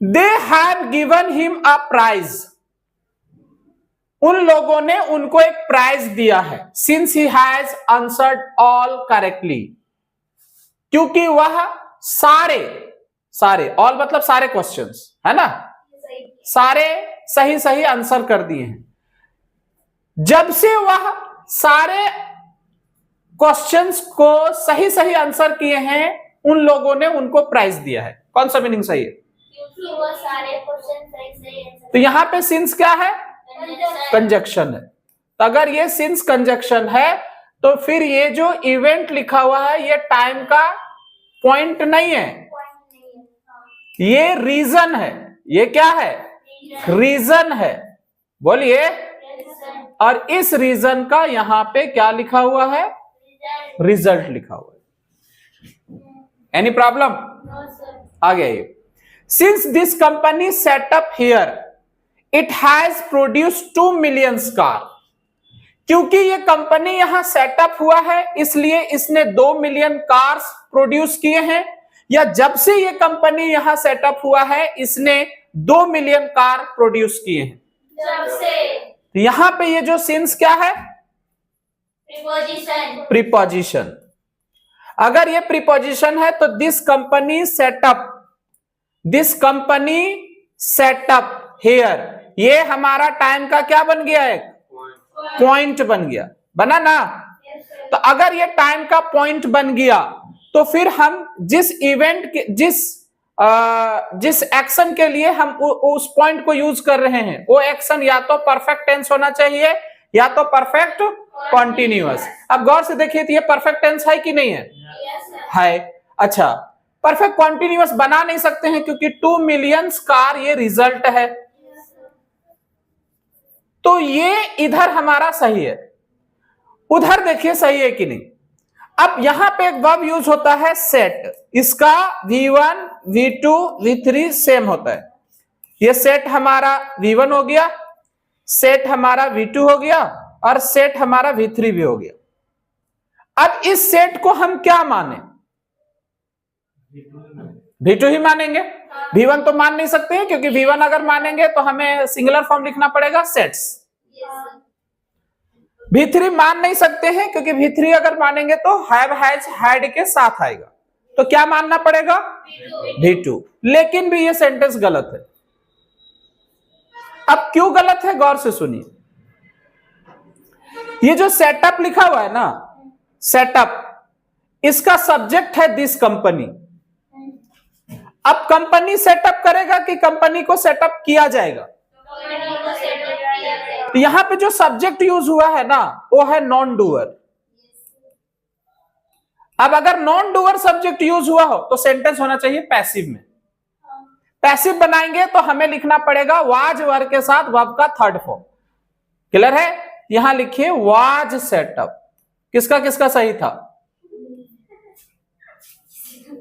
They have given him a prize, उन लोगों ने उनको एक प्राइज दिया है, since he has answered all correctly, क्योंकि वह सारे ऑल मतलब सारे क्वेश्चंस है ना, सारे सही सही आंसर कर दिए हैं। जब से वह सारे क्वेश्चंस को सही सही आंसर किए हैं, उन लोगों ने उनको प्राइज दिया है। कौन सा मीनिंग सही है? क्योंकि वो सारे क्वेश्चन सही आंसर। तो यहां पे सिंस क्या है? कंजक्शन है। तो अगर ये सिंस कंजक्शन है तो फिर ये जो इवेंट लिखा हुआ है ये टाइम का पॉइंट नहीं है, ये रीजन है। ये क्या है? रीजन है। बोलिए। और इस रीजन का यहां पे क्या लिखा हुआ है? रिजल्ट लिखा हुआ है। Any problem? आगे आइए। Since this company setup here it has produced 2 million car, क्योंकि ये कंपनी यहां सेटअप हुआ है इसलिए इसने 2 मिलियन कार्स प्रोड्यूस किए हैं, या जब से ये कंपनी यहां सेटअप हुआ है इसने 2 मिलियन कार प्रोड्यूस किए हैं। जब से। तो यहां पे ये जो सिंस क्या है? प्रीपोजिशन। अगर ये प्रीपोजिशन है तो दिस कंपनी सेटअप हियर, ये हमारा टाइम का क्या बन गया? एक पॉइंट बन गया, बना ना? तो अगर ये टाइम का पॉइंट बन गया तो फिर हम जिस इवेंट के जिस एक्शन के लिए हम उस पॉइंट को यूज कर रहे हैं वो एक्शन या तो परफेक्ट टेंस होना चाहिए या तो परफेक्ट कॉन्टिन्यूअस। अब गौर से देखिए तो ये परफेक्ट टेंस है कि नहीं है? है। अच्छा, परफेक्ट कॉन्टिन्यूअस बना नहीं सकते हैं क्योंकि 2 मिलियन कार ये रिजल्ट है, तो ये इधर हमारा सही है। उधर देखिए सही है कि नहीं। अब यहां पे एक वर्ब यूज होता है सेट, इसका V1 V2 V3 सेम होता है। ये सेट हमारा V1 हो गया, सेट हमारा V2 हो गया और सेट हमारा V3 भी हो गया। अब इस सेट को हम क्या माने? V2 ही मानेंगे। V1 तो मान नहीं सकते हैं क्योंकि V1 अगर मानेंगे तो हमें सिंगुलर फॉर्म लिखना पड़ेगा सेट्स। V3 मान नहीं सकते हैं क्योंकि V3 अगर मानेंगे तो हैव हैज हैड के साथ आएगा, तो क्या मानना पड़ेगा? V2। लेकिन भी ये सेंटेंस गलत है। अब क्यों गलत है गौर से सुनिए। ये जो सेटअप लिखा हुआ है ना, सेटअप, इसका सब्जेक्ट है दिस कंपनी। अब कंपनी सेटअप करेगा कि कंपनी को सेटअप किया जाएगा? तो यहां पे जो सब्जेक्ट यूज हुआ है ना वो है नॉन डूअर। अब अगर नॉन डूअर सब्जेक्ट यूज हुआ हो तो सेंटेंस होना चाहिए पैसिव में। पैसिव बनाएंगे तो हमें लिखना पड़ेगा वाज वर्ब के साथ वर्ब का थर्ड फॉर्म। क्लियर है? यहां लिखिए वाज सेटअप। किसका किसका सही था?